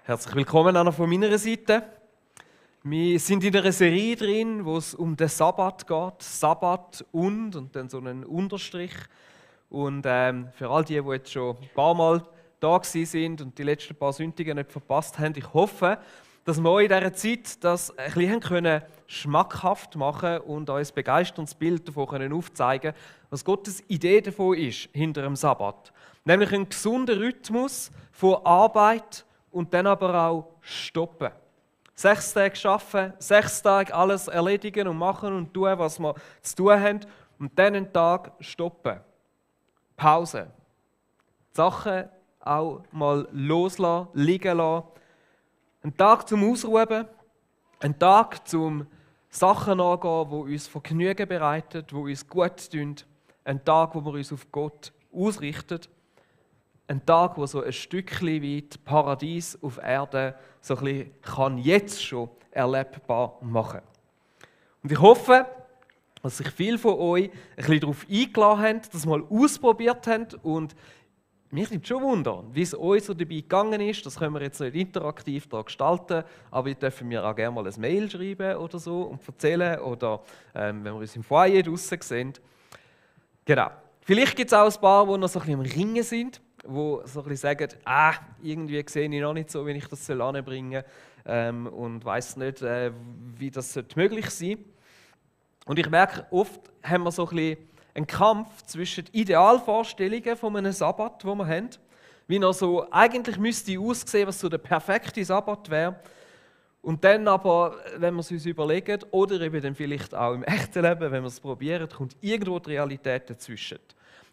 Herzlich willkommen auch noch von meiner Seite. Wir sind in einer Serie drin, wo es um den Sabbat geht. Sabbat und dann so einen Unterstrich. Und für all die jetzt schon ein paar Mal da gewesen sind und die letzten paar Sündigen nicht verpasst haben, ich hoffe, dass wir euch in dieser Zeit das ein bisschen können schmackhaft machen und euch ein begeisterndes Bild davon können aufzeigen, was Gottes Idee davon ist hinter dem Sabbat. Nämlich ein gesunder Rhythmus von Arbeit und dann aber auch stoppen. 6 Tage arbeiten, 6 Tage alles erledigen und machen und tun, was wir zu tun haben. Und dann einen Tag stoppen. Pause. Die Sachen auch mal loslassen, liegen lassen. Ein Tag zum Ausruhen. Ein Tag zum Sachen angehen, die uns Vergnügen bereiten, die uns gut tun. Ein Tag, wo wir uns auf Gott ausrichten. Ein Tag, wo so ein Stückchen weit Paradies auf Erde so ein bisschen kann jetzt schon erlebbar machen. Und ich hoffe, dass sich viele von euch ein bisschen darauf eingeladen haben, das mal ausprobiert haben. Und mich nimmt schon Wunder, wie es euch so dabei gegangen ist. Das können wir jetzt nicht interaktiv da gestalten, aber ihr dürft mir auch gerne mal ein Mail schreiben oder so und erzählen. Oder wenn wir uns im Foyer draussen sehen. Genau. Vielleicht gibt es auch ein paar, die noch so ein bisschen am Ringen sind, die so ein bisschen sagen, irgendwie sehe ich noch nicht so, wie ich das anbringen soll und weiss nicht, wie das möglich sein sollte. Und ich merke, oft haben wir so ein bisschen einen Kampf zwischen Idealvorstellungen von einem Sabbat, den wir haben, wie er so eigentlich müsste aussehen, was so der perfekte Sabbat wäre. Und dann aber, wenn wir es uns überlegen, oder eben dann vielleicht auch im echten Leben, wenn wir es probieren, kommt irgendwo die Realität dazwischen.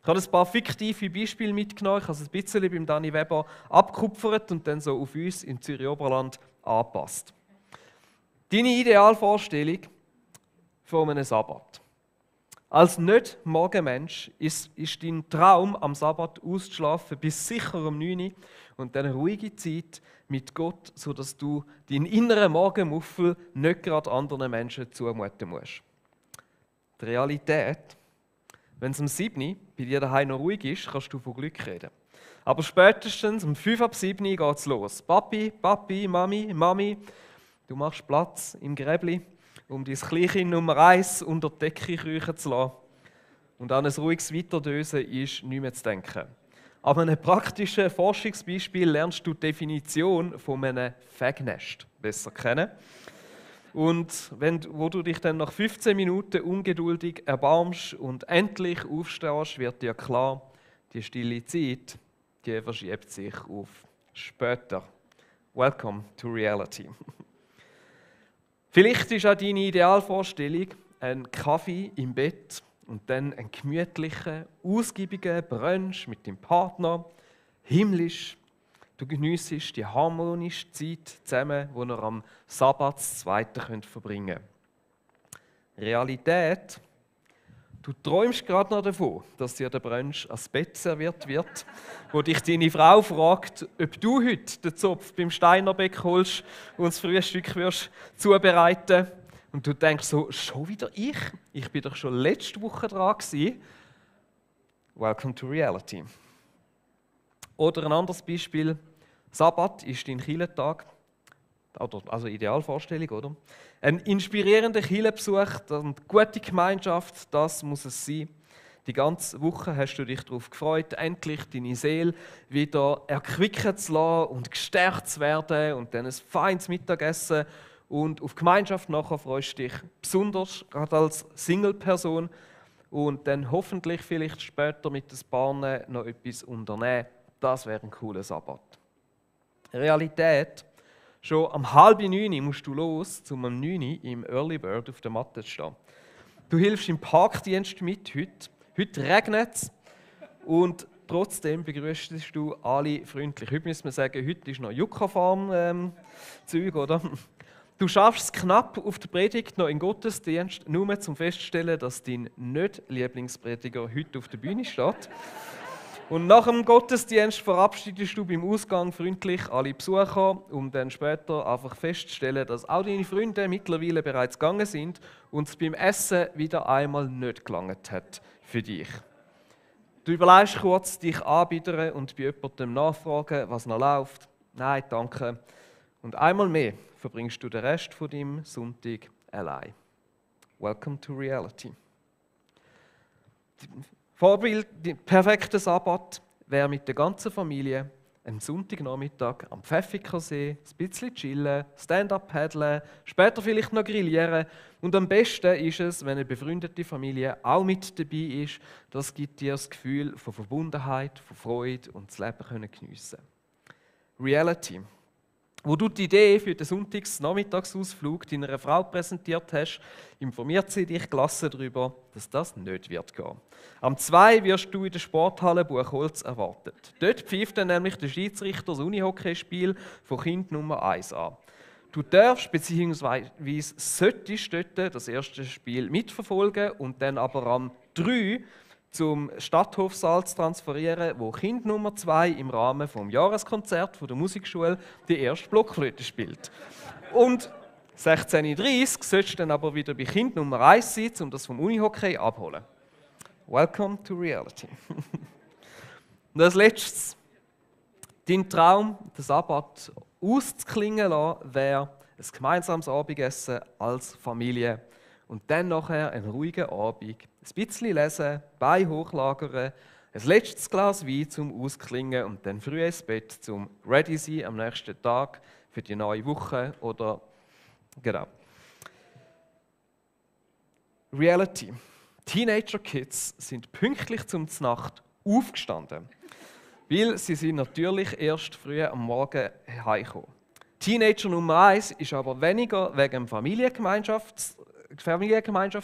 Ich habe ein paar fiktive Beispiele mitgenommen, ich habe es ein bisschen beim Dani Weber abgekupfert und dann so auf uns im Zürich Oberland angepasst. Deine Idealvorstellung von einem Sabbat. Als Nicht-Morgenmensch ist dein Traum, am Sabbat auszuschlafen bis sicher um 9 Uhr und dann eine ruhige Zeit mit Gott, sodass du deinen inneren Morgenmuffel nicht gerade anderen Menschen zumuten musst. Die Realität: Wenn es um 7 Uhr bei dir daheim noch ruhig ist, kannst du von Glück reden. Aber spätestens um 5 ab 7 Uhr geht es los. Papi, Papi, Mami, Mami, du machst Platz im Gräbli, um dein Kleinkind Nummer 1 unter die Decke kriechen zu lassen. Und an ein ruhiges Weiterdösen ist nicht mehr zu denken. An einem praktischen Forschungsbeispiel lernst du die Definition von einem Fegnest besser kennen. Und wo du dich dann nach 15 Minuten ungeduldig erbarmst und endlich aufstehst, wird dir klar, die stille Zeit, die verschiebt sich auf später. Welcome to reality. Vielleicht ist auch deine Idealvorstellung ein Kaffee im Bett und dann ein gemütlicher, ausgiebiger Brunch mit deinem Partner, himmlisch. Du geniessest die harmonische Zeit zusammen, die ihr am Sabbat das Zweite verbringen könnt. Realität: Du träumst gerade noch davon, dass dir der Brunch ans Bett serviert wird, wo dich deine Frau fragt, ob du heute den Zopf beim Steinerbeck holst und das Frühstück wirst zubereiten. Und du denkst so, schon wieder ich? Ich bin doch schon letzte Woche dran gewesen. Welcome to reality. Oder ein anderes Beispiel: Sabbat ist dein Kirchentag, also Idealvorstellung, oder? Ein inspirierender Kirchenbesuch und gute Gemeinschaft, das muss es sein. Die ganze Woche hast du dich darauf gefreut, endlich deine Seele wieder erquicken zu lassen und gestärkt zu werden und dann ein feines Mittagessen. Und auf Gemeinschaft nachher freust du dich besonders, gerade als Single-Person. Und dann hoffentlich vielleicht später mit den Paaren noch etwas unternehmen. Das wäre ein cooler Sabbat. Realität: Schon um 8:30 musst du los, um um 9 Uhr im Early Bird auf der Matte zu stehen. Du hilfst im Parkdienst mit heute. Heute regnet es und trotzdem begrüßt du alle freundlich. Heute müssen wir sagen, heute ist noch Juckerfarm-Zeug, oder? Du schaffst es knapp auf der Predigt noch in den Gottesdienst, nur zum Feststellen, dass dein Nicht-Lieblingsprediger heute auf der Bühne steht. Und nach dem Gottesdienst verabschiedest du beim Ausgang freundlich alle Besucher, um dann später einfach festzustellen, dass auch deine Freunde mittlerweile bereits gegangen sind und es beim Essen wieder einmal nicht gelangt hat für dich. Du überlegst kurz, dich anbiedern und bei jemandem nachfragen, was noch läuft. Nein, danke. Und einmal mehr verbringst du den Rest von deinem Sonntag allein. Welcome to reality. Vorbild, der perfekte Sabbat wäre mit der ganzen Familie einen Sonntagnachmittag am Pfäffikersee, ein bisschen chillen, Stand-up paddeln, später vielleicht noch grillieren. Und am besten ist es, wenn eine befreundete Familie auch mit dabei ist. Das gibt dir das Gefühl von Verbundenheit, von Freude und das Leben geniessen. Reality. Wo du die Idee für den Sonntagsnachmittagsausflug deiner Frau präsentiert hast, informiert sie dich gelassen darüber, dass das nicht wird gehen. Am 2 wirst du in der Sporthalle Buchholz erwartet. Dort pfeift dann nämlich der Schiedsrichter das Unihockeyspiel von Kind Nummer 1 an. Du darfst bzw. solltest dort das erste Spiel mitverfolgen und dann aber am 3 zum Stadthofsaal zu transferieren, wo Kind Nummer 2 im Rahmen des Jahreskonzerts der Musikschule die erste Blockflöte spielt. Und 16:30 Uhr sollst du dann aber wieder bei Kind Nummer 1 sein, um das vom Unihockey abholen. Welcome to reality. Und als letztes, dein Traum, den Sabbat auszuklingen lassen, wäre ein gemeinsames Abendessen als Familie. Und dann nachher einen ruhigen Abend, ein bisschen lesen, Beine hochlagern, ein letztes Glas Wein zum Ausklingen und dann früh ins Bett zum ready sein am nächsten Tag für die neue Woche oder genau. Reality. Teenager-Kids sind pünktlich zum Nacht aufgestanden, weil sie sind natürlich erst früh am Morgen heimgekommen. Teenager Nummer 1 ist aber weniger wegen dem Familiengemeinschaft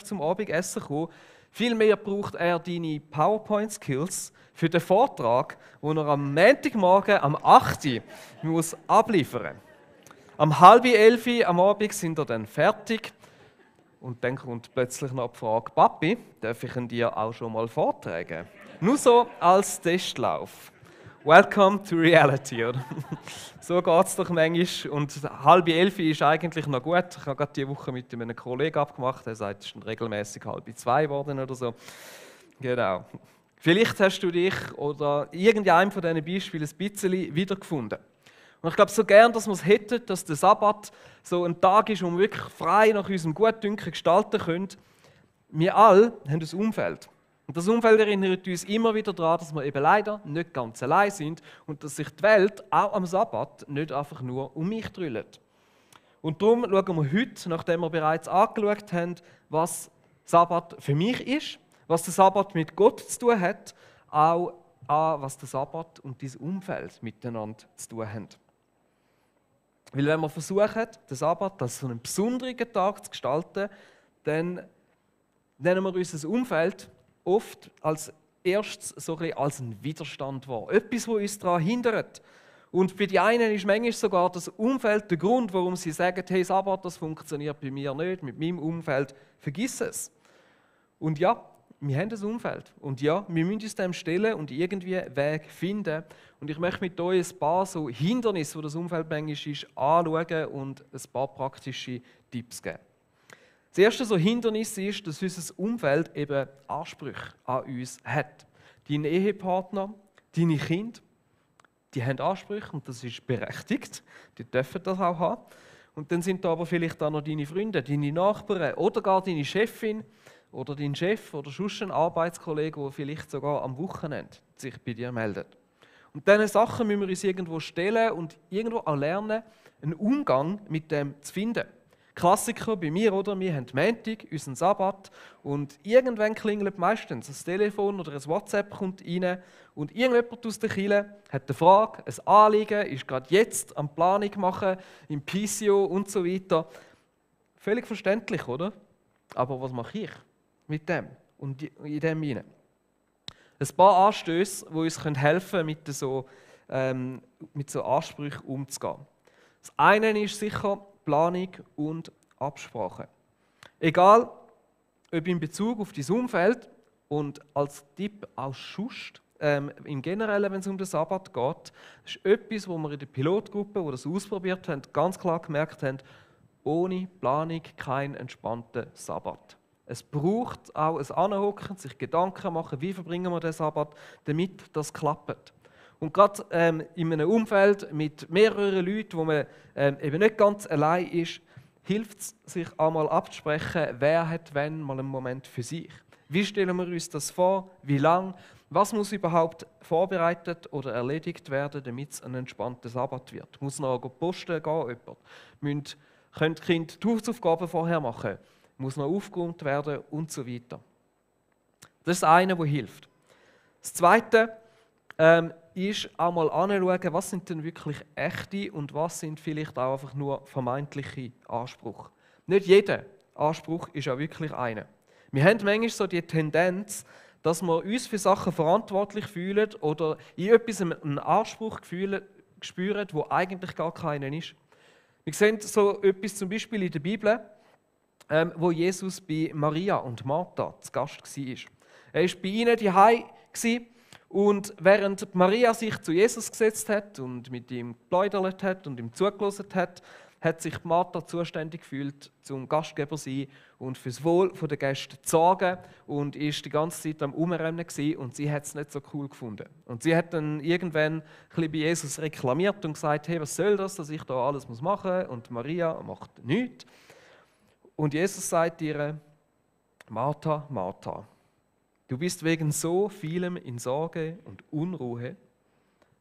zum Abendessen gekommen. Vielmehr braucht er deine PowerPoint-Skills für den Vortrag, den er am Montagmorgen am 8 Uhr muss abliefern muss. Am 10:30 Uhr am Abend sind er dann fertig. Und dann kommt plötzlich noch die Frage: Papi, darf ich ihn dir auch schon mal vortragen? Nur so als Testlauf. Welcome to reality, oder? So geht es doch manchmal. Und 10:30 ist eigentlich noch gut. Ich habe gerade diese Woche mit einem Kollegen abgemacht. Er sagt, es ist regelmäßig 1:30 geworden oder so. Genau. Vielleicht hast du dich oder irgendeinem von diesen Beispielen ein bisschen wiedergefunden. Und ich glaube, so gern, dass wir es hätten, dass der Sabbat so ein Tag ist, wo wir wirklich frei nach unserem Gutdünken gestalten können. Wir alle haben ein Umfeld. Und das Umfeld erinnert uns immer wieder daran, dass wir eben leider nicht ganz allein sind und dass sich die Welt auch am Sabbat nicht einfach nur um mich dreht. Und darum schauen wir heute, nachdem wir bereits angeschaut haben, was Sabbat für mich ist, was der Sabbat mit Gott zu tun hat, auch an, was der Sabbat und dieses Umfeld miteinander zu tun haben. Weil wenn wir versuchen, den Sabbat als so einen besonderen Tag zu gestalten, dann nehmen wir unser Umfeld oft als erstes so ein bisschen als ein Widerstand wahr. Etwas, das uns daran hindert. Und bei den einen ist manchmal sogar das Umfeld der Grund, warum sie sagen, hey Sabbat, das funktioniert bei mir nicht, mit meinem Umfeld, vergiss es. Und ja, wir haben ein Umfeld. Und ja, wir müssen uns dem stellen und irgendwie einen Weg finden. Und ich möchte mit euch ein paar so Hindernisse, die das Umfeld manchmal ist, anschauen und ein paar praktische Tipps geben. Das erste so Hindernis ist, dass unser Umfeld eben Ansprüche an uns hat. Dein Ehepartner, deine Kinder, die haben Ansprüche und das ist berechtigt. Die dürfen das auch haben. Und dann sind da aber vielleicht auch noch deine Freunde, deine Nachbarn oder gar deine Chefin oder dein Chef oder sonst ein Arbeitskollege, der vielleicht sogar am Wochenende sich bei dir meldet. Und diese Sachen müssen wir uns irgendwo stellen und irgendwo auch lernen, einen Umgang mit dem zu finden. Klassiker bei mir, oder? Wir haben Montag, unseren Sabbat, und irgendwann klingelt meistens ein Telefon oder ein WhatsApp kommt rein und irgendjemand aus der Kirche hat eine Frage, ein Anliegen, ist gerade jetzt am Planung machen, im PCO und so weiter. Völlig verständlich, oder? Aber was mache ich mit dem und in dem hinein? Ein paar Anstöße, die uns helfen können, mit so Ansprüchen umzugehen. Das eine ist sicher Planung und Absprache. Egal, ob in Bezug auf dein Umfeld und als Tipp auch sonst, im Generellen, wenn es um den Sabbat geht, das ist etwas, wo wir in der Pilotgruppe, die das ausprobiert haben, ganz klar gemerkt haben, ohne Planung kein entspannter Sabbat. Es braucht auch ein Anhocken, sich Gedanken machen, wie verbringen wir den Sabbat, damit das klappt. Und gerade in einem Umfeld mit mehreren Leuten, wo man eben nicht ganz allein ist, hilft es, sich einmal abzusprechen, wer hat wann mal einen Moment für sich. Wie stellen wir uns das vor? Wie lang? Was muss überhaupt vorbereitet oder erledigt werden, damit es ein entspannter Sabbat wird? Muss noch posten gehen jemand? Können die Kinder die Hausaufgaben vorher machen? Muss noch aufgeräumt werden? Und so weiter. Das ist das eine, was hilft. Das Zweite ist auch mal anschauen, was sind denn wirklich echte und was sind vielleicht auch einfach nur vermeintliche Ansprüche. Nicht jeder Anspruch ist ja wirklich einer. Wir haben manchmal so die Tendenz, dass wir uns für Sachen verantwortlich fühlen oder in etwas einen Anspruch spüren, wo eigentlich gar keiner ist. Wir sehen so etwas zum Beispiel in der Bibel, wo Jesus bei Maria und Martha zu Gast war. Er war bei ihnen zu Hause und während Maria sich zu Jesus gesetzt hat und mit ihm geplaudert hat und ihm zugelassen hat, hat sich Martha zuständig gefühlt, zum Gastgeber zu sein und fürs Wohl der Gäste zu sorgen und ist die ganze Zeit am Umrennen und sie hat es nicht so cool gefunden. Und sie hat dann irgendwann ein bisschen bei Jesus reklamiert und gesagt, hey, was soll das, dass ich da alles machen muss? Und Maria macht nichts. Und Jesus sagt ihr, Martha, Martha, du bist wegen so vielem in Sorge und Unruhe,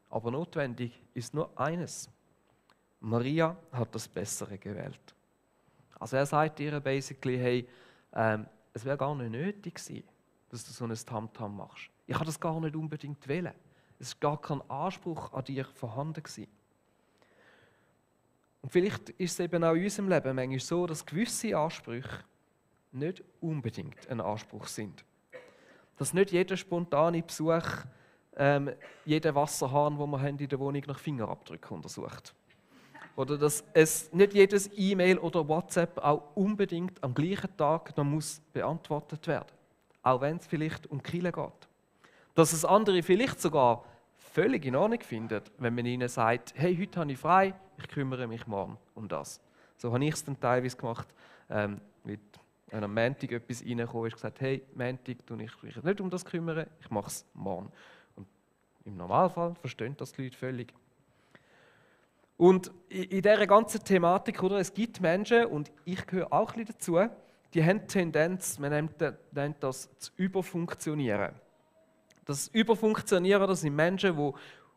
aber notwendig ist nur eines. Maria hat das Bessere gewählt. Also er sagt ihr basically, hey, es wäre gar nicht nötig gewesen, dass du so ein Tamtam machst. Ich habe das gar nicht unbedingt wollen. Es ist gar kein Anspruch an dir vorhanden gewesen. Und vielleicht ist es eben auch in unserem Leben manchmal so, dass gewisse Ansprüche nicht unbedingt ein Anspruch sind. Dass nicht jeder spontane Besuch jeden Wasserhahn, den wir haben in der Wohnung, nach Fingerabdrücken untersucht. Oder dass es nicht jedes E-Mail oder WhatsApp auch unbedingt am gleichen Tag noch muss beantwortet werden. Auch wenn es vielleicht um Kirche geht. Dass es andere vielleicht sogar völlig in Ordnung finden, wenn man ihnen sagt, hey, heute habe ich frei, ich kümmere mich morgen um das. So habe ich es dann teilweise gemacht, wenn am Montag etwas reingekommen ist, gesagt, hey, Montag tue ich mich nicht um das kümmern, ich mache es morgen. Und im Normalfall verstehen das die Leute völlig. Und in dieser ganzen Thematik, oder, es gibt Menschen, und ich gehöre auch ein bisschen dazu, die haben die Tendenz, man nennt das zu überfunktionieren. Das Überfunktionieren, das sind Menschen, die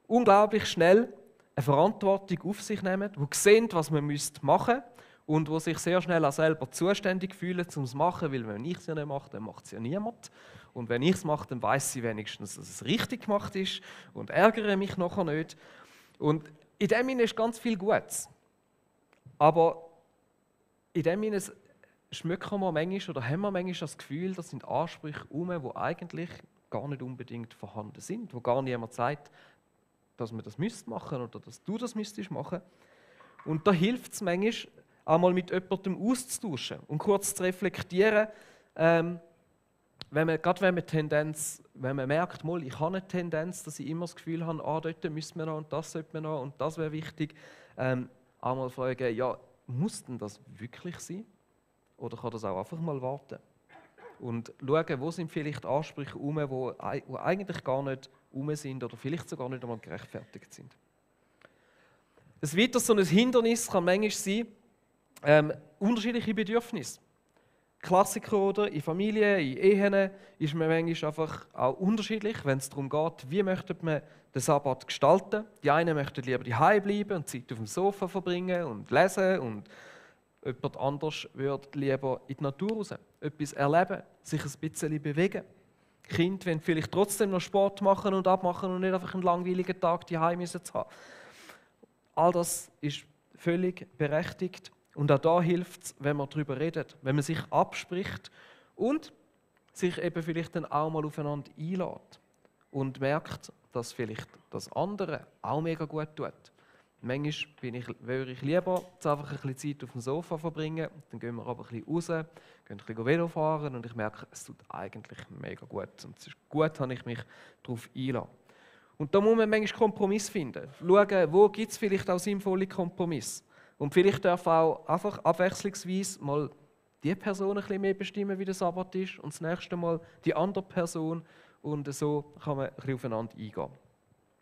unglaublich schnell eine Verantwortung auf sich nehmen, die sehen, was man machen müsste und die sich sehr schnell auch selber zuständig fühlen, um es zu machen, weil wenn ich es ja nicht mache, dann macht es ja niemand. Und wenn ich es mache, dann weiss sie wenigstens, dass es richtig gemacht ist und ärgere mich nachher nicht. Und in dem Sinne ist ganz viel Gutes. Aber in dem Sinne schmücken wir manchmal oder haben wir manchmal das Gefühl, das sind Ansprüche die eigentlich gar nicht unbedingt vorhanden sind, wo gar niemand sagt, dass man das machen müsste oder dass du das müsstest machen. Und da hilft es manchmal, einmal mit jemandem auszutauschen und kurz zu reflektieren, wenn man merkt, mal, ich habe eine Tendenz, dass ich immer das Gefühl habe, dort müssen wir noch und das sollte man noch und das wäre wichtig, einmal fragen, ja, muss denn das wirklich sein? Oder kann das auch einfach mal warten? Und schauen, wo sind vielleicht Ansprüche die eigentlich gar nicht sind oder vielleicht sogar nicht einmal gerechtfertigt sind. Ein weiteres so ein Hindernis kann manchmal sein, unterschiedliche Bedürfnisse. Klassiker, oder? In Familien, in Ehen ist man manchmal einfach auch unterschiedlich, wenn es darum geht, wie möchte man den Sabbat gestalten. Die einen möchten lieber daheim bleiben und Zeit auf dem Sofa verbringen und lesen und jemand anders würde lieber in die Natur raus, etwas erleben, sich ein bisschen bewegen. Kinder wollen vielleicht trotzdem noch Sport machen und abmachen und nicht einfach einen langweiligen Tag daheim zu haben. All das ist völlig berechtigt. Und auch da hilft es, wenn man darüber redet, wenn man sich abspricht und sich eben vielleicht dann auch mal aufeinander einlädt und merkt, dass vielleicht das andere auch mega gut tut. Manchmal würde ich lieber einfach ein bisschen Zeit auf dem Sofa verbringen, dann gehen wir aber ein bisschen raus, gehen ein bisschen Velo fahren und ich merke, es tut eigentlich mega gut. Und es ist gut, dass ich mich darauf einlasse. Und da muss man manchmal Kompromiss finden. Schauen, wo gibt es vielleicht auch sinnvolle Kompromisse. Und vielleicht darf auch einfach abwechslungsweise mal die Person ein bisschen mehr bestimmen, wie der Sabbat ist, und das nächste Mal die andere Person. Und so kann man ein bisschen aufeinander eingehen.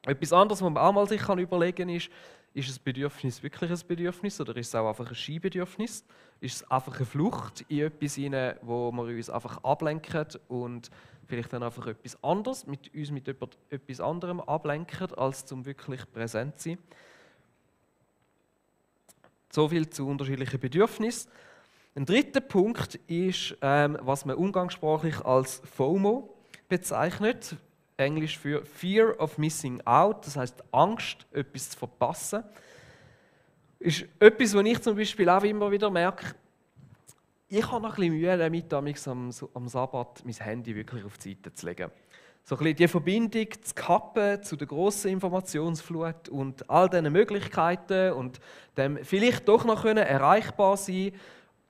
Etwas anderes, was man auch mal sich überlegen kann, ist ein Bedürfnis wirklich ein Bedürfnis oder ist es auch einfach ein Skibedürfnis? Ist es einfach eine Flucht in etwas hinein, wo wir uns einfach ablenken und vielleicht dann einfach etwas anderes, mit etwas anderem ablenken, als zum wirklich präsent zu sein? So viel zu unterschiedlichen Bedürfnissen. Ein dritter Punkt ist, was man umgangssprachlich als FOMO bezeichnet. Englisch für Fear of Missing Out, das heißt Angst, etwas zu verpassen. Ist etwas, was ich zum Beispiel auch immer wieder merke. Ich habe noch ein bisschen Mühe damit, am Sabbat mein Handy wirklich auf die Seite zu legen. So ein bisschen die Verbindung zu kappen zu der grossen Informationsflut und all diesen Möglichkeiten und dem vielleicht doch noch erreichbar sein,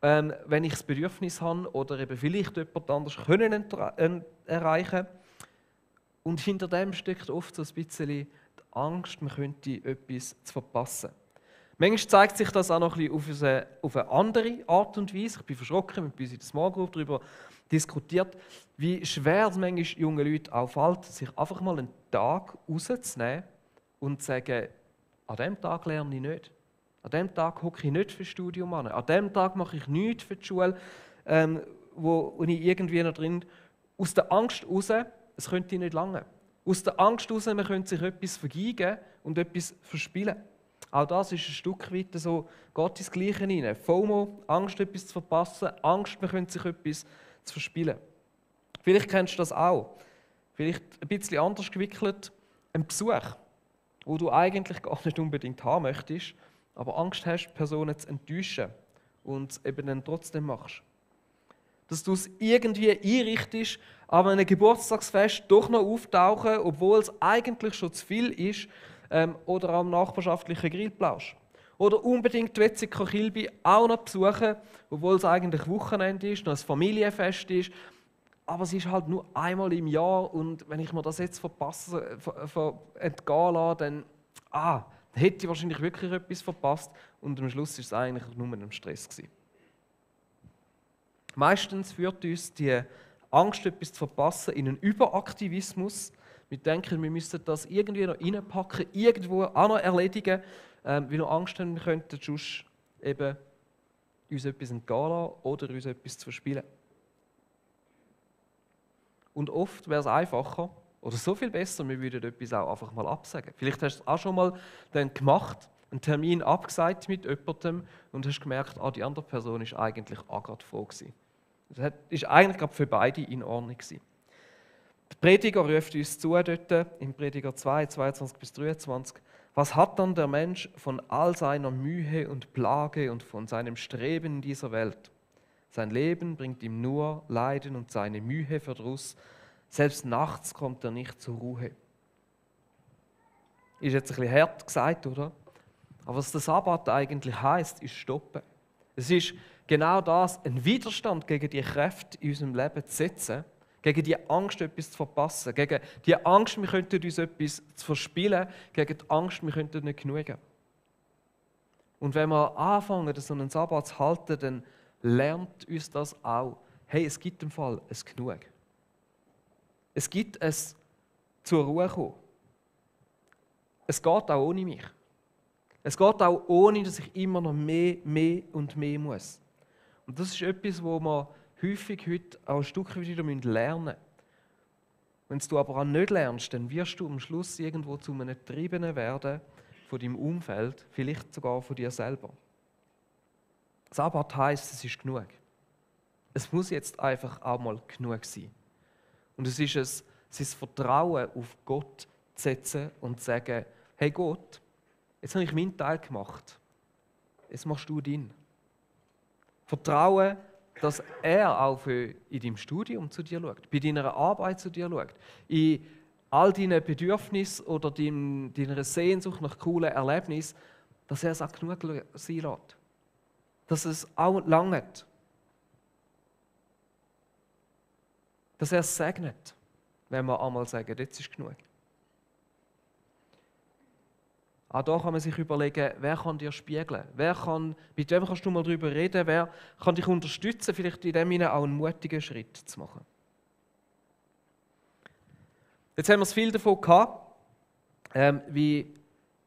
wenn ich das Bedürfnis habe oder eben vielleicht jemand anderes erreichen. Und hinter dem steckt oft so ein bisschen die Angst, man könnte etwas zu verpassen. Manchmal zeigt sich das auch noch ein bisschen auf eine andere Art und Weise. Ich bin verschrocken, wir haben bei uns in der Small Group darüber diskutiert, wie schwer es manchmal jungen Leuten auch fällt, sich einfach mal einen Tag rauszunehmen und zu sagen, an diesem Tag lerne ich nicht. An diesem Tag hocke ich nicht für das Studium an. An diesem Tag mache ich nichts für die Schule, wo ich irgendwie noch drin... Aus der Angst heraus, es könnte nicht lange. Aus der Angst heraus, man könnte sich etwas vergeigen und etwas verspielen. Auch das ist ein Stück weit so, geht ins Gleiche hinein. FOMO, Angst, etwas zu verpassen, Angst, man könnte sich etwas zu verspielen. Vielleicht kennst du das auch. Vielleicht ein bisschen anders gewickelt, ein Besuch, wo du eigentlich gar nicht unbedingt haben möchtest, aber Angst hast, Personen zu enttäuschen und es eben dann trotzdem machst. Dass du es irgendwie einrichtest, aber an einem Geburtstagsfest doch noch auftauchen, obwohl es eigentlich schon zu viel ist, oder am nachbarschaftlichen Grillplausch. Oder unbedingt die Wetzikon Kilby auch noch besuchen, obwohl es eigentlich Wochenende ist, noch ein Familienfest ist. Aber es ist halt nur einmal im Jahr und wenn ich mir das jetzt entgehen lasse, dann hätte ich wahrscheinlich wirklich etwas verpasst und am Schluss war es eigentlich nur ein Stress gewesen. Meistens führt uns die Angst, etwas zu verpassen, in einen Überaktivismus. Wir denken, wir müssen das irgendwie noch reinpacken, irgendwo auch noch erledigen, weil wir Angst haben, wir könnten sonst eben uns etwas entgehen lassen oder uns etwas zu verspielen. Und oft wäre es einfacher oder so viel besser, wir würden etwas auch einfach mal absagen. Vielleicht hast du es auch schon mal dann gemacht, einen Termin abgesagt mit jemandem und hast gemerkt, die andere Person ist eigentlich auch gerade froh gewesen. Das war eigentlich gerade für beide in Ordnung gewesen. Der Prediger ruft uns zu, dort im Prediger 2, 22-23. Was hat dann der Mensch von all seiner Mühe und Plage und von seinem Streben in dieser Welt? Sein Leben bringt ihm nur Leiden und seine Mühe Verdruss. Selbst nachts kommt er nicht zur Ruhe. Ist jetzt ein bisschen hart gesagt, oder? Aber was der Sabbat eigentlich heisst, ist stoppen. Es ist genau das, einen Widerstand gegen die Kräfte in unserem Leben zu setzen, gegen die Angst, etwas zu verpassen, gegen die Angst, wir könnten uns etwas zu verspielen, gegen die Angst, wir könnten nicht genügen. Und wenn wir anfangen, so einen Sabbat zu halten, dann lernt uns das auch. Hey, es gibt im Fall ein Genug. Es gibt es zur Ruhe kommen. Es geht auch ohne mich. Es geht auch ohne, dass ich immer noch mehr und mehr muss. Und das ist etwas, wo wir häufig heute auch ein Stück wieder lernen müssen. Wenn du aber auch nicht lernst, dann wirst du am Schluss irgendwo zu einem Getriebenen werden von deinem Umfeld, vielleicht sogar von dir selber. Sabbat heisst, es ist genug. Es muss jetzt einfach auch mal genug sein. Und es ist das Vertrauen auf Gott zu setzen und zu sagen, hey Gott, jetzt habe ich meinen Teil gemacht. Jetzt machst du deinen. Vertrauen, dass er auch in deinem Studium zu dir schaut, bei deiner Arbeit zu dir schaut, in all deinen Bedürfnissen oder deiner Sehnsucht nach coolen Erlebnissen, dass er es auch genug sein lässt. Dass es auch langt. Dass er es segnet, wenn wir einmal sagen, jetzt ist genug. Auch da kann man sich überlegen, wer kann dir spiegeln? Mit wem kannst du mal darüber reden? Wer kann dich unterstützen, vielleicht in dem Sinne auch einen mutigen Schritt zu machen? Jetzt haben wir es viel davon gehabt. wie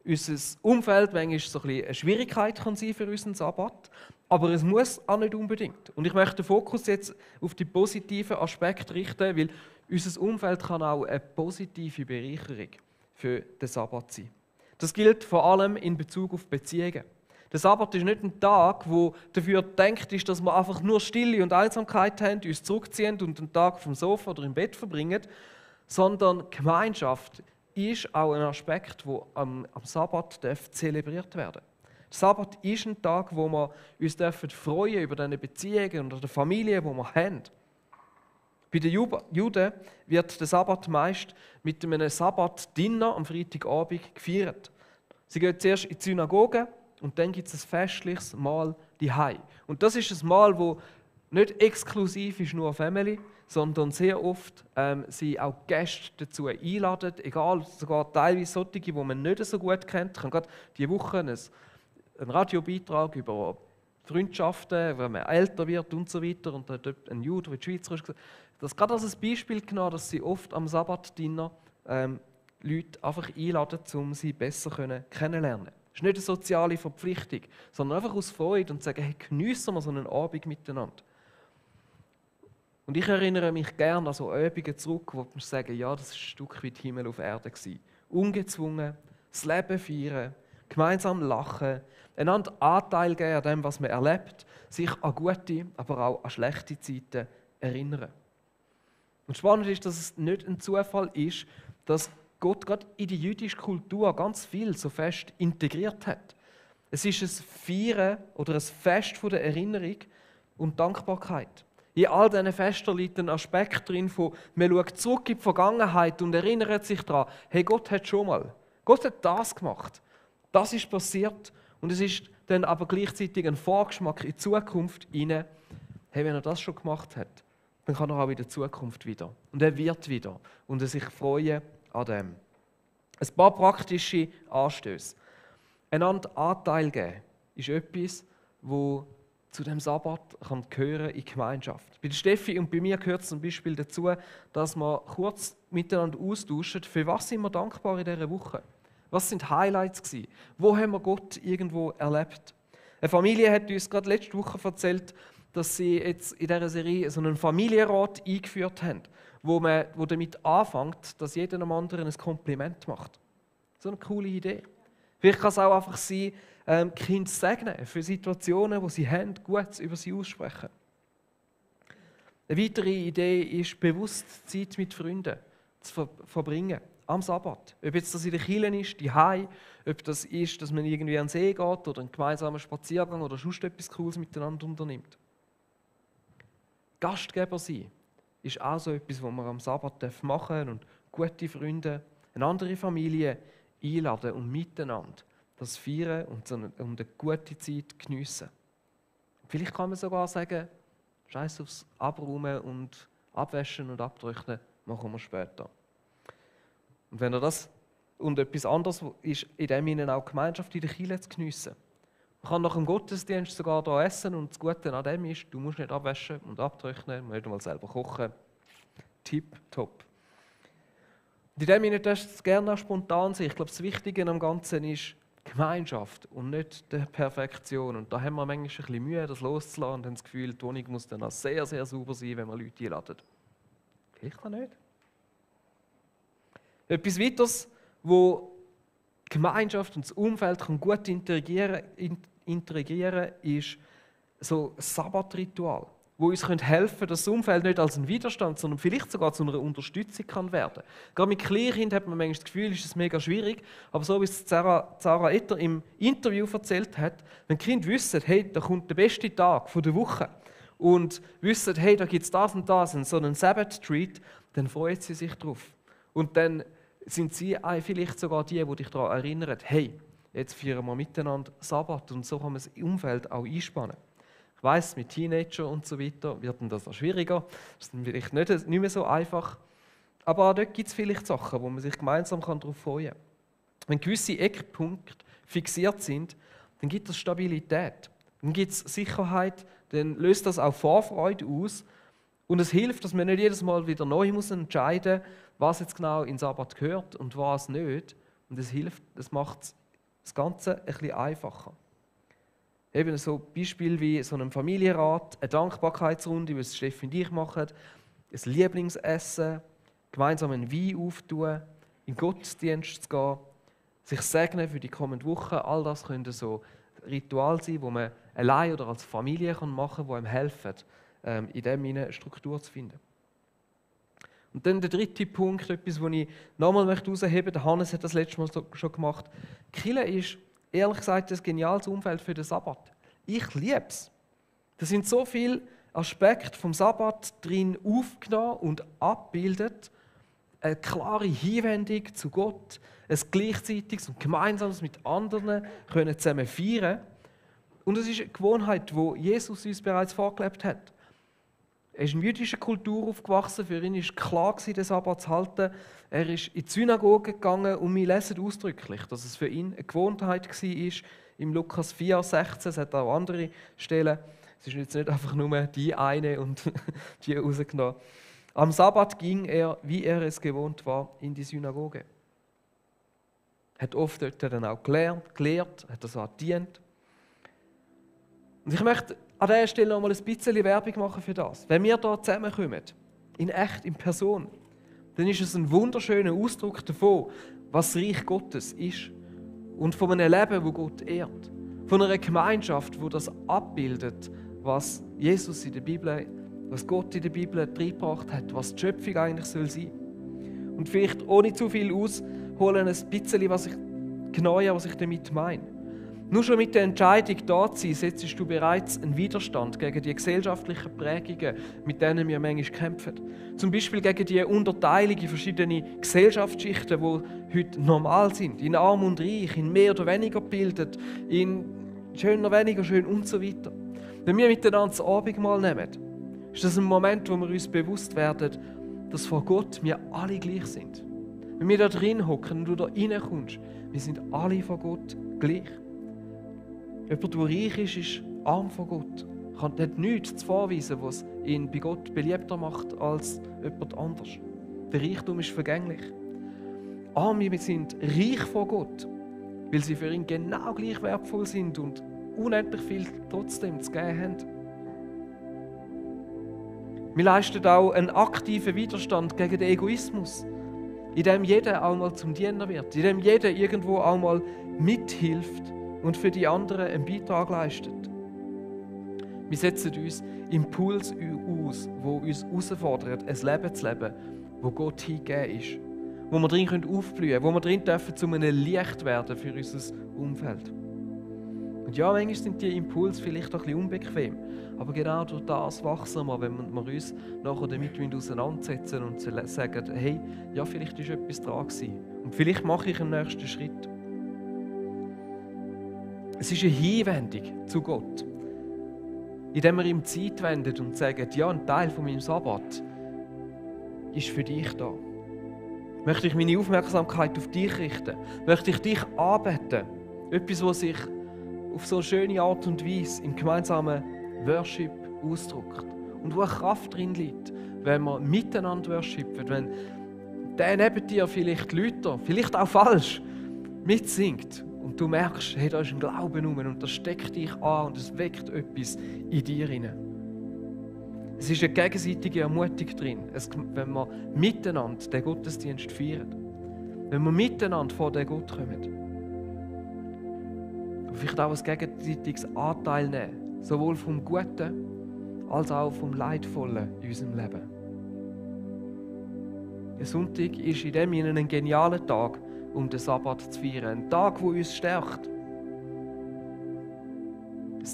unser Umfeld manchmal so ein bisschen eine Schwierigkeit kann sein für unseren Sabbat, aber es muss auch nicht unbedingt. Und ich möchte den Fokus jetzt auf die positiven Aspekte richten, weil unser Umfeld kann auch eine positive Bereicherung für den Sabbat sein. Das gilt vor allem in Bezug auf Beziehungen. Der Sabbat ist nicht ein Tag, der dafür gedacht ist, dass wir einfach nur Stille und Einsamkeit haben, uns zurückziehen und einen Tag vom Sofa oder im Bett verbringen, sondern Gemeinschaft ist auch ein Aspekt, der am Sabbat zelebriert werden darf. Der Sabbat ist ein Tag, wo wir uns freuen über diese Beziehungen und die Familie, die wir haben. Bei den Juden wird der Sabbat meist mit einem Sabbat-Dinner am Freitagabend gefeiert. Sie gehen zuerst in die Synagoge und dann gibt es ein festliches Mahl daheim. Und das ist ein Mahl, das nicht exklusiv ist nur Family, sondern sehr oft sie auch Gäste dazu einladen, egal, sogar teilweise solche, die man nicht so gut kennt. Ich habe gerade diese Woche einen Radiobeitrag über Freundschaften, wenn man älter wird und so weiter, und da hat ein Jude, der in die Schweiz ist, das gerade als ein Beispiel genommen, dass sie oft am Sabbat-Dinner Leute einfach einladen, um sie besser kennenlernen. Das ist nicht eine soziale Verpflichtung, sondern einfach aus Freude und sagen, hey, geniessen wir so einen Abend miteinander. Und ich erinnere mich gerne an so Abende zurück, wo wir sagen, ja, das war ein Stück weit Himmel auf Erde. Ungezwungen, das Leben feiern, gemeinsam lachen, einander Anteil geben an dem, was man erlebt, sich an gute, aber auch an schlechte Zeiten erinnern. Und spannend ist, dass es nicht ein Zufall ist, dass Gott gerade in die jüdische Kultur ganz viel so fest integriert hat. Es ist ein Feiern oder ein Fest von der Erinnerung und Dankbarkeit. In all diesen Festen liegt ein Aspekt drin, von man schaut zurück in die Vergangenheit und erinnert sich daran, hey, Gott hat schon mal, Gott hat das gemacht, das ist passiert, und es ist dann aber gleichzeitig ein Vorgeschmack in die Zukunft hinein. Hey, wenn er das schon gemacht hat, dann kann er auch in der Zukunft wieder. Und er wird wieder. Und er sich freuen an dem. Ein paar praktische Anstöße. Einander Anteil geben ist etwas, wo zu dem Sabbat kann gehören in Gemeinschaft. Bei der Steffi und bei mir gehört es zum Beispiel dazu, dass wir kurz miteinander austauschen, für was sind wir dankbar in dieser Woche. Was sind Highlights gewesen? Wo haben wir Gott irgendwo erlebt? Eine Familie hat uns gerade letzte Woche erzählt, dass sie jetzt in dieser Serie so einen Familienrat eingeführt haben, wo damit anfängt, dass jeder dem anderen ein Kompliment macht. So eine coole Idee. Vielleicht kann es auch einfach sein, Kinder segnen für Situationen, die sie haben, gut über sie aussprechen. Eine weitere Idee ist, bewusst Zeit mit Freunden zu verbringen. Am Sabbat. Ob jetzt das in der Kirche ist, daheim, ob das ist, dass man irgendwie an den See geht oder einen gemeinsamen Spaziergang oder sonst etwas Cooles miteinander unternimmt. Gastgeber sein ist auch so etwas, was man am Sabbat machen darf und gute Freunde, eine andere Familie einladen und miteinander das feiern und eine gute Zeit geniessen. Vielleicht kann man sogar sagen, Scheiß aufs Abräumen und Abwaschen und Abtrocknen machen wir später. Und wenn er das und etwas anderes ist, in dem Sinne auch Gemeinschaft in der Kirche zu geniessen. Man kann nach dem Gottesdienst sogar hier essen und das Gute an dem ist, du musst nicht abwaschen und abtrocknen, du musst nicht einmal selber kochen. Tipptopp. Und in dem Sinne darfst du es gerne auch spontan sein. Ich glaube, das Wichtige am Ganzen ist Gemeinschaft und nicht die Perfektion. Und da haben wir manchmal ein bisschen Mühe, das loszulassen und haben das Gefühl, die Wohnung muss dann auch sehr, sehr sauber sein, wenn man Leute einladen. Vielleicht auch nicht. Etwas weiteres, wo die Gemeinschaft und das Umfeld gut interagieren kann, ist so ein Sabbatritual, wo uns helfen kann, dass das Umfeld nicht als ein Widerstand, sondern vielleicht sogar zu einer Unterstützung kann werden. Gerade mit Kleinkindern hat man manchmal das Gefühl, ist es mega schwierig, aber so wie es Sarah Etter im Interview erzählt hat, wenn die Kinder wissen, hey, da kommt der beste Tag der Woche und wissen, hey, da gibt es das und das, so einen Sabbath-Treat, dann freuen sie sich drauf. Und dann sind sie vielleicht sogar die dich daran erinnern, hey, jetzt feiern wir miteinander Sabbat, und so kann man das Umfeld auch einspannen. Ich weiss, mit Teenagern und so weiter wird das auch schwieriger, das ist vielleicht nicht mehr so einfach, aber auch dort gibt es vielleicht Sachen, wo man sich gemeinsam darauf freuen kann. Wenn gewisse Eckpunkte fixiert sind, dann gibt es Stabilität, dann gibt es Sicherheit, dann löst das auch Vorfreude aus. Und es hilft, dass man nicht jedes Mal wieder neu entscheiden muss, was jetzt genau in Sabbat gehört und was nicht, Und es hilft, es macht das Ganze ein bisschen einfacher. Eben so Beispiel wie so einem Familienrat, eine Dankbarkeitsrunde, wie es Steffi und ich machen, ein Lieblingsessen, gemeinsam einen Wein auftun, in den Gottesdienst zu gehen, sich segnen für die kommende Woche. All das können so Rituale sein, die man allein oder als Familie machen kann, die einem helfen, in dem eine Struktur zu finden. Und dann der dritte Punkt, etwas, das ich nochmal herausheben möchte, der Hannes hat das letzte Mal schon gemacht. Kirche ist, ehrlich gesagt, ein geniales Umfeld für den Sabbat. Ich liebe es. Da sind so viele Aspekte vom Sabbat drin aufgenommen und abgebildet. Eine klare Hinwendung zu Gott, ein gleichzeitiges und gemeinsames mit anderen können zusammen feiern. Und es ist eine Gewohnheit, die Jesus uns bereits vorgelebt hat. Er ist in jüdischer Kultur aufgewachsen, für ihn war klar, den Sabbat zu halten. Er ist in die Synagoge gegangen und wir lesen ausdrücklich, dass es für ihn eine Gewohnheit war. Im Lukas 4,16, es hat auch andere Stellen. Es ist jetzt nicht einfach nur die eine und die rausgenommen. Am Sabbat ging er, wie er es gewohnt war, in die Synagoge. Hat oft dort dann auch gelehrt, hat das auch gedient. Und ich möchte an dieser Stelle noch mal ein bisschen Werbung machen für das. Wenn wir hier zusammenkommen, in echt, in Person, dann ist es ein wunderschöner Ausdruck davon, was das Reich Gottes ist. Und von einem Leben, das Gott ehrt. Von einer Gemeinschaft, die das abbildet, was Jesus in der Bibel, was Gott in der Bibel reingebracht hat, was die Schöpfung eigentlich sein soll. Und vielleicht ohne zu viel ausholen, ein bisschen, was ich damit meine. Nur schon mit der Entscheidung, da zu sein, setzt du bereits einen Widerstand gegen die gesellschaftlichen Prägungen, mit denen wir manchmal kämpfen. Zum Beispiel gegen die Unterteilung in verschiedene Gesellschaftsschichten, die heute normal sind. In Arm und Reich, in mehr oder weniger gebildet, in schöner, weniger schön und so weiter. Wenn wir miteinander das Abendmahl nehmen, ist das ein Moment, wo wir uns bewusst werden, dass vor Gott wir alle gleich sind. Wenn wir da drin hocken und du da reinkommst, wir sind alle vor Gott gleich. Jemand, der reich ist arm vor Gott. Hat nichts zu vorweisen, was ihn bei Gott beliebter macht als jemand anders. Der Reichtum ist vergänglich. Arme sind reich vor Gott, weil sie für ihn genau gleich wertvoll sind und unendlich viel trotzdem zu geben haben. Wir leisten auch einen aktiven Widerstand gegen den Egoismus, in dem jeder auch mal zum Diener wird, in dem jeder irgendwo auch mal mithilft und für die anderen einen Beitrag leistet. Wir setzen uns Impulse aus, die uns herausfordern, ein Leben zu leben, das Gott hingegeben ist, wo wir drin aufblühen können, wo wir drin dürfen zu einem Licht werden für unser Umfeld. Und ja, manchmal sind die Impulse vielleicht ein bisschen unbequem, aber genau durch das wachsen wir, wenn wir uns nachher damit auseinandersetzen und sagen, hey, ja, vielleicht ist etwas dran gewesen und vielleicht mache ich einen nächsten Schritt. Es ist eine Hinwendung zu Gott, indem wir ihm Zeit wenden und sagen, ja, ein Teil von meinem Sabbat ist für dich da. Möchte ich meine Aufmerksamkeit auf dich richten? Möchte ich dich anbeten? Etwas, was sich auf so eine schöne Art und Weise im gemeinsamen Worship ausdrückt. Und wo eine Kraft drin liegt, wenn wir miteinander worshipen, wenn der neben dir vielleicht lauter, vielleicht auch falsch, mitsingt. Und du merkst, hey, da ist ein Glauben rum und das steckt dich an und es weckt etwas in dir hinein. Es ist eine gegenseitige Ermutigung drin, wenn wir miteinander den Gottesdienst feiern. Wenn wir miteinander vor den Gott kommen. Und vielleicht auch ein gegenseitiges Anteil nehmen, sowohl vom Guten als auch vom Leidvollen in unserem Leben. Der Sonntag ist in dem Sinne ein genialer Tag, um den Sabbat zu feiern. Ein Tag, der uns stärkt.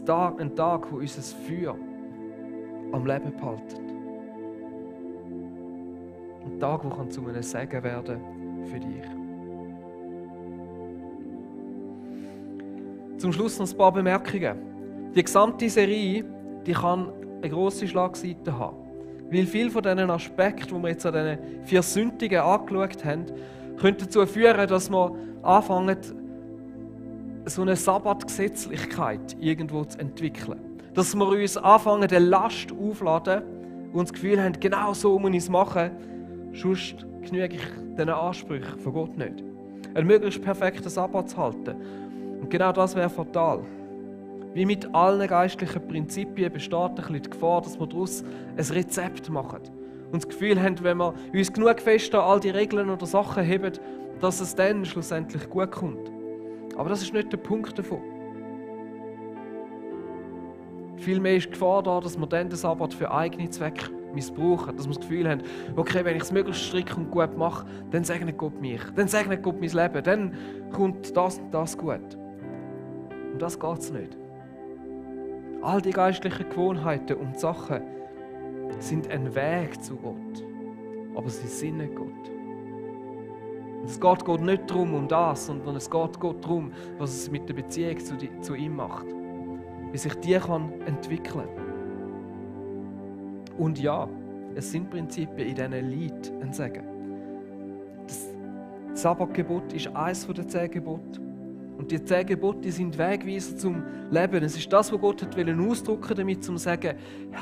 Ein Tag, der unser Feuer am Leben behaltet. Ein Tag, der zu einem Segen werden für dich. Zum Schluss noch ein paar Bemerkungen. Die gesamte Serie, die kann eine grosse Schlagseite haben. Weil viele von diesen Aspekten, die wir jetzt an diesen 4 Sündigen angeschaut haben, können dazu führen, dass wir anfangen, so eine Sabbatgesetzlichkeit irgendwo zu entwickeln. Dass wir uns anfangen, eine Last aufladen und das Gefühl haben, genau so muss ich es machen, sonst genüge ich diesen Ansprüchen von Gott nicht. einen möglichst perfekten Sabbat zu halten. Und genau das wäre fatal. Wie mit allen geistlichen Prinzipien besteht ein bisschen die Gefahr, dass wir daraus ein Rezept machen. Und das Gefühl haben, wenn wir uns genug fest an all die Regeln oder Sachen heben, dass es dann schlussendlich gut kommt. Aber das ist nicht der Punkt davon. Vielmehr ist die Gefahr da, dass wir dann den Sabbat für eigene Zwecke missbrauchen. Dass wir das Gefühl haben, okay, wenn ich es möglichst strikt und gut mache, dann segnet Gott mich. Dann segnet Gott mein Leben. Dann kommt das und das gut. Um das geht es nicht. All die geistlichen Gewohnheiten und Sachen sind ein Weg zu Gott. Aber sie sind nicht Gott. Und es geht Gott nicht darum, um das, sondern es geht Gott darum, was es mit der Beziehung zu ihm macht. Wie sich die kann entwickeln. Und ja, es sind Prinzipien in diesen Lied ein Segen. Das Sabbatgebot ist eines der 10 Gebote. Und die 10 Gebote sind Wegweiser zum Leben. Es ist das, was Gott ausdrücken damit, um zu sagen,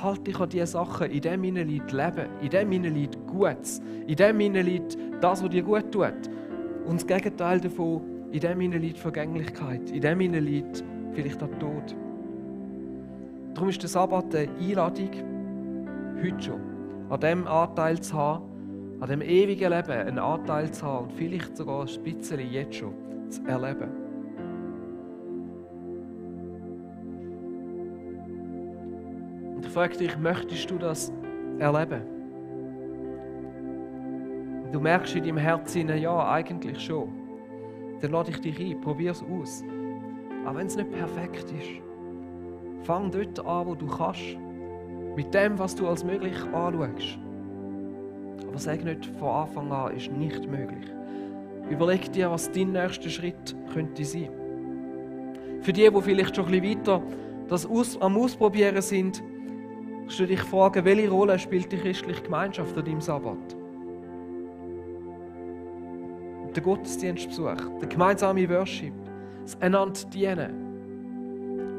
halt dich an diese Sachen. In dem liegt Leben. In dem liegt Gutes. In dem liegt das, was dir gut tut. Und das Gegenteil davon, in dem liegt Vergänglichkeit. In dem liegt vielleicht der Tod. Darum ist der Sabbat eine Einladung, heute schon, an dem Anteil zu haben, an dem ewigen Leben einen Anteil zu haben und vielleicht sogar ein bisschen jetzt schon zu erleben. Und ich frage dich, möchtest du das erleben? Du merkst in deinem Herzen, ja, eigentlich schon. Dann lade ich dich ein, probier es aus. Auch wenn es nicht perfekt ist. Fang dort an, wo du kannst. Mit dem, was du als möglich anschaust. Aber sag nicht, von Anfang an ist nicht möglich. Überleg dir, was dein nächster Schritt könnte sein. Für die vielleicht schon ein bisschen weiter das am Ausprobieren sind, kannst du dich fragen, welche Rolle spielt die christliche Gemeinschaft an deinem Sabbat? Der Gottesdienstbesuch, der gemeinsame Worship, das einander dienen,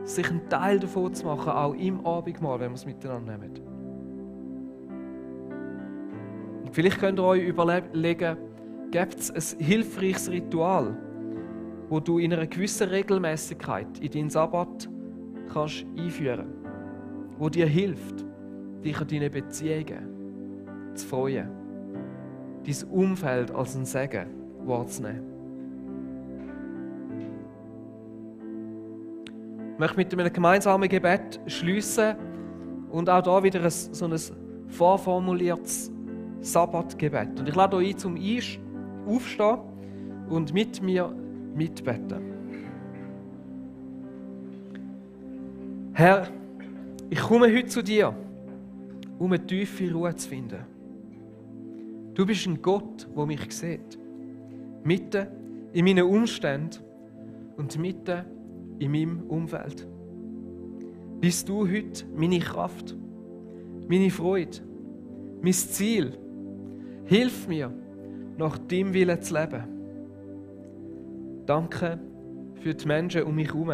sich einen Teil davon zu machen, auch im Abendmahl, wenn wir es miteinander nehmen. Und vielleicht könnt ihr euch überlegen, gibt es ein hilfreiches Ritual, wo du in einer gewissen Regelmäßigkeit in deinen Sabbat kannst einführen kannst, wo dir hilft, dich an deine Beziehungen zu freuen, dein Umfeld als ein Segen wahrzunehmen. Ich möchte mit einem gemeinsamen Gebet schliessen und auch da wieder so ein vorformuliertes Sabbatgebet. Und ich lade euch ein, zum Aufstehen und mit mir mitbeten. Herr, ich komme heute zu dir, um eine tiefe Ruhe zu finden. Du bist ein Gott, der mich sieht. Mitten in meinen Umständen und mitten in meinem Umfeld. Bist du heute meine Kraft, meine Freude, mein Ziel? Hilf mir, nach deinem Willen zu leben. Danke für die Menschen um mich herum.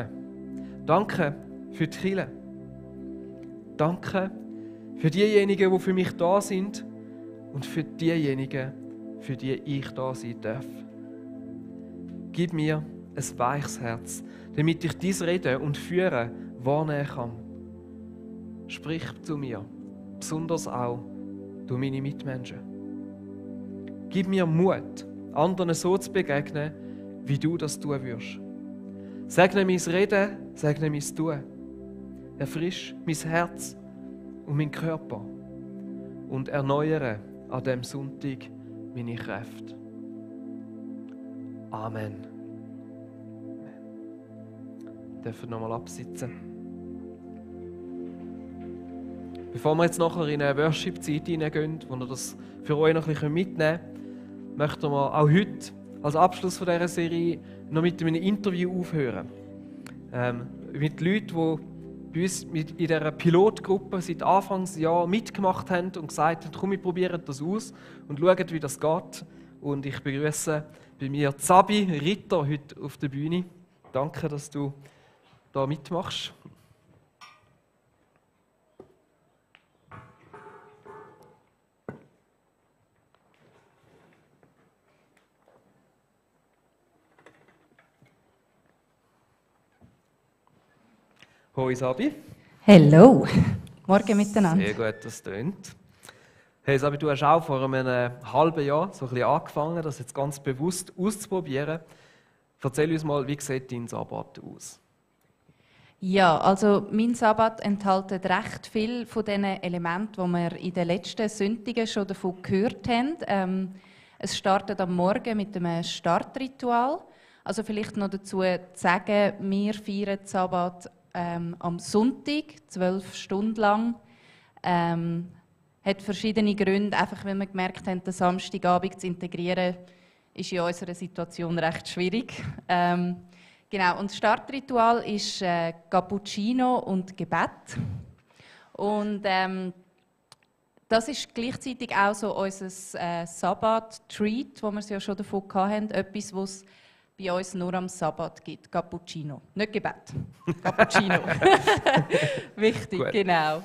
Danke für die Kirche. Danke für diejenigen, die für mich da sind und für diejenigen, für die ich da sein darf. Gib mir ein weiches Herz, damit ich dies Reden und Führen wahrnehmen kann. Sprich zu mir, besonders auch durch meine Mitmenschen. Gib mir Mut, anderen so zu begegnen, wie du das tun wirst. Segne mein Reden, segne mein Tun. Erfrisch mein Herz und meinen Körper und erneuere an diesem Sonntag meine Kräfte. Amen. Wir dürfen nochmal absitzen. Bevor wir jetzt nachher in eine Worship-Zeit hineingehen, wo ihr das für euch noch ein bisschen mitnehmen könnt, möchten wir auch heute als Abschluss von dieser Serie noch mit einem Interview aufhören. Mit Leuten, die bei uns in dieser Pilotgruppe seit Anfangsjahr mitgemacht haben und gesagt haben, komm, wir probieren das aus und schauen, wie das geht. Und ich begrüße bei mir Sabi Ritter heute auf der Bühne. Danke, dass du da mitmachst. Hoi Sabi. Hallo, morgen miteinander. Sehr gut, das tönt. Hey Sabi, du hast auch vor einem halben Jahr so ein bisschen angefangen, das jetzt ganz bewusst auszuprobieren. Erzähl uns mal, wie sieht dein Sabbat aus? Ja, also mein Sabbat enthält recht viel von den Elementen, die wir in den letzten Sündigen schon davon gehört haben. Es startet am Morgen mit einem Startritual. Also vielleicht noch dazu zu sagen, wir feiern den Sabbat am Sonntag, 12 Stunden lang. Hat verschiedene Gründe, einfach weil wir gemerkt haben, den Samstagabend zu integrieren, ist in unserer Situation recht schwierig. Genau, und das Startritual ist Cappuccino und Gebet. Und das ist gleichzeitig auch so unser Sabbat-Treat, wo wir es ja schon davon hatten, etwas, was es bei uns nur am Sabbat gibt. Cappuccino. Nicht Gebet. Cappuccino. Wichtig, gut. Genau.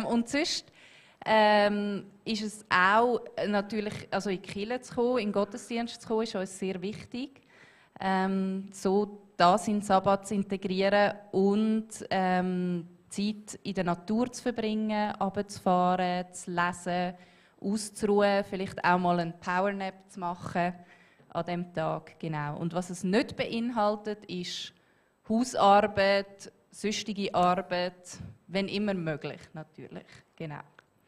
Und sonst ist es auch natürlich, also in die Kirche zu kommen, in den Gottesdienst zu kommen, ist uns sehr wichtig. So das in den Sabbat zu integrieren und Zeit in der Natur zu verbringen, runterzufahren, zu lesen, auszuruhen, vielleicht auch mal einen Powernap zu machen an diesem Tag. Genau. Und was es nicht beinhaltet, ist Hausarbeit, sonstige Arbeit, wenn immer möglich natürlich. Genau.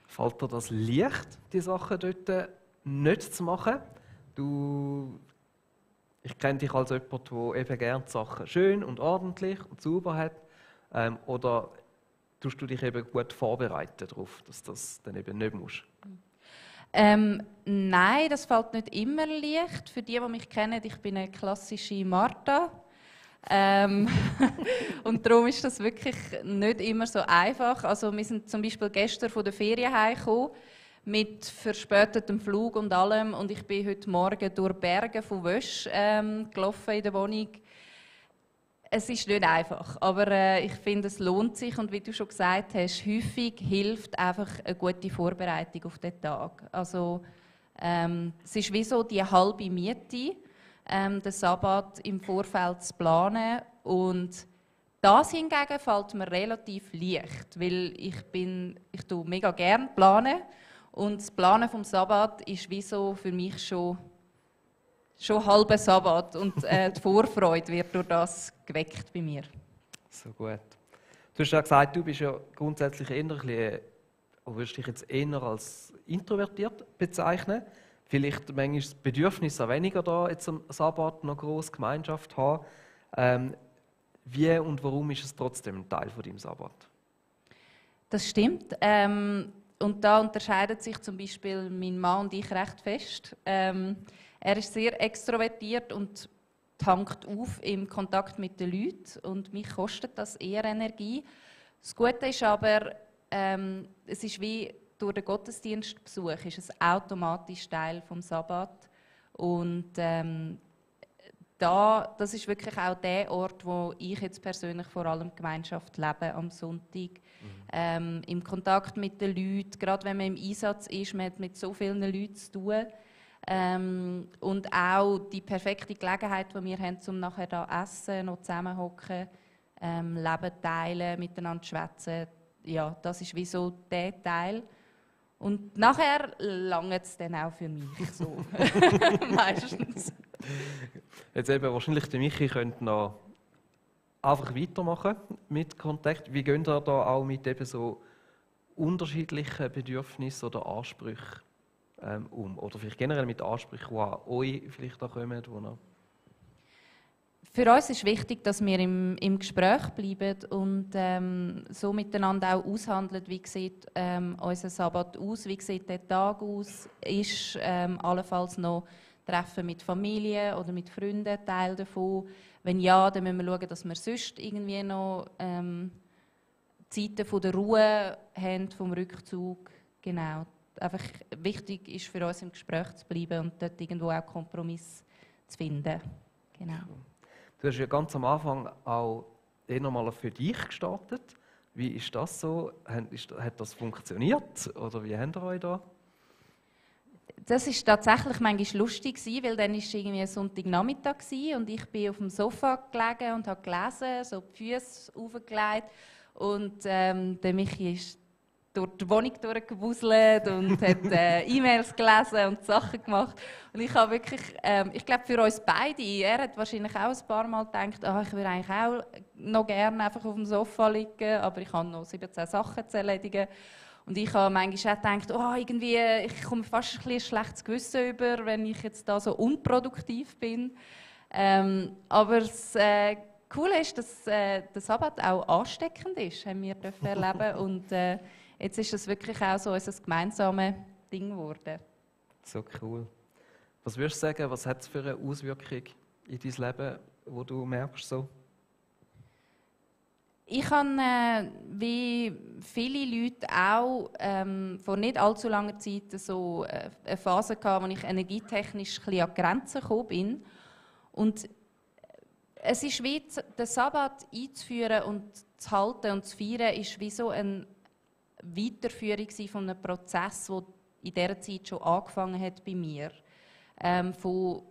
Fällt dir das leicht, die Sachen dort nicht zu machen? Ich kenne dich als jemand, der eben gerne die Sachen schön und ordentlich und sauber hat. Oder tust du dich eben gut vorbereiten darauf, dass das dann eben nicht musst? Nein, das fällt nicht immer leicht. Für die mich kennen, ich bin eine klassische Martha. Und darum ist das wirklich nicht immer so einfach. Also wir sind zum Beispiel gestern von der Ferien heimgekommen, mit verspätetem Flug und allem. Und ich bin heute Morgen durch Berge von Wäsche gelaufen in der Wohnung. Es ist nicht einfach, aber ich finde, es lohnt sich. Und wie du schon gesagt hast, häufig hilft einfach eine gute Vorbereitung auf den Tag. Also es ist wie so die halbe Miete, den Sabbat im Vorfeld zu planen. Und das hingegen fällt mir relativ leicht, weil ich tue mega gerne planen. Und das Planen vom Sabbat ist wie so für mich schon halber Sabbat. Und die Vorfreude wird durch das geweckt bei mir. So gut. Du hast ja gesagt, du bist ja grundsätzlich eher ein bisschen, oder würdest dich jetzt eher als introvertiert bezeichnen. Vielleicht manchmal das Bedürfnis auch weniger da, jetzt am Sabbat noch grosse Gemeinschaft zu haben. Wie und warum ist es trotzdem ein Teil von deinem Sabbat? Das stimmt. Und da unterscheidet sich zum Beispiel mein Mann und ich recht fest. Er ist sehr extrovertiert und tankt auf im Kontakt mit den Leuten. Und mich kostet das eher Energie. Das Gute ist aber, es ist wie durch den Gottesdienstbesuch ist es automatisch Teil vom Sabbat. Und das ist wirklich auch der Ort, wo ich jetzt persönlich vor allem Gemeinschaft lebe am Sonntag. Im Kontakt mit den Leuten, gerade wenn man im Einsatz ist, man hat mit so vielen Leuten zu tun. Und auch die perfekte Gelegenheit, die wir haben, um nachher da essen, noch zusammenhocken, Leben teilen, miteinander schwätzen. Ja, das ist wie so der Teil. Und nachher langt es dann auch für mich so. Meistens. Jetzt eben wahrscheinlich der Michi könnte noch einfach weitermachen mit Kontakt. Wie geht ihr da auch mit eben so unterschiedlichen Bedürfnissen oder Ansprüchen um? Oder vielleicht generell mit Ansprüchen, die an euch vielleicht auch kommen? Für uns ist wichtig, dass wir im Gespräch bleiben und so miteinander auch aushandeln, wie sieht unser Sabbat aus, wie sieht der Tag aus, ist allenfalls noch Treffen mit Familie oder mit Freunden Teil davon. Wenn ja, dann müssen wir schauen, dass wir sonst irgendwie noch Zeiten von der Ruhe haben, vom Rückzug. Genau. Einfach wichtig ist für uns im Gespräch zu bleiben und dort irgendwo auch Kompromiss zu finden. Genau. Du hast ja ganz am Anfang auch eher mal für dich gestartet. Wie ist das so? Hat das funktioniert oder wie habt ihr euch da? Das war tatsächlich manchmal lustig, weil dann war es irgendwie Sonntagnachmittag und ich bin auf dem Sofa gelegen und habe gelesen, so die Füße aufgelegt. Und der Michi ist durch die Wohnung durchgewuselt und hat E-Mails gelesen und Sachen gemacht. Und ich habe wirklich, ich glaube für uns beide, er hat wahrscheinlich auch ein paar Mal gedacht, ich würde eigentlich auch noch gerne einfach auf dem Sofa liegen, aber ich habe noch 17 Sachen zu erledigen. Und ich habe manchmal auch gedacht, irgendwie, ich komme fast ein bisschen ein schlechtes Gewissen über, wenn ich jetzt da so unproduktiv bin. Aber das Coole ist, dass der Sabbat auch ansteckend ist, haben wir erleben. Und jetzt ist es wirklich auch so unser gemeinsames Ding geworden. So cool. Was würdest du sagen, was hat es für eine Auswirkung in dein Leben, wo du merkst so? Ich habe, wie viele Leute auch, vor nicht allzu langer Zeit so eine Phase gehabt, wo ich energietechnisch ein bisschen an die Grenzen gekommen bin. Und es ist wie, den Sabbat einzuführen und zu halten und zu feiern, ist wie so eine Weiterführung von einem Prozess, der in dieser Zeit schon angefangen hat bei mir. Von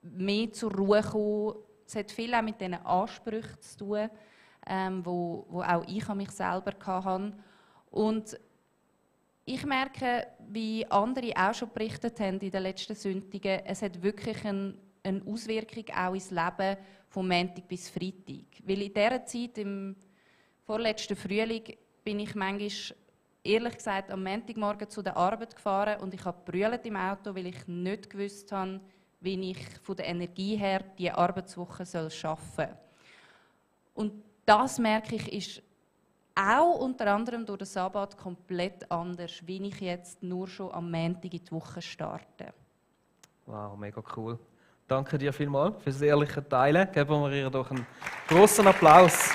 mehr zur Ruhe kommen. Es hat viel auch mit diesen Ansprüchen zu tun, wo auch ich an mich selber hatte. Und ich merke, wie andere auch schon berichtet haben in den letzten Sündigen, es hat wirklich eine Auswirkung auch ins Leben von Montag bis Freitag. Weil in dieser Zeit, im vorletzten Frühling, bin ich manchmal, ehrlich gesagt, am Montagmorgen zu der Arbeit gefahren und ich habe gebrüllt im Auto, weil ich nicht gewusst habe, wie ich von der Energie her diese Arbeitswoche arbeiten soll. Und das, merke ich, ist auch unter anderem durch den Sabbat komplett anders, wie ich jetzt nur schon am Montag in die Woche starte. Wow, mega cool. Danke dir vielmals für das ehrliche Teilen. Geben wir ihr doch einen großen Applaus.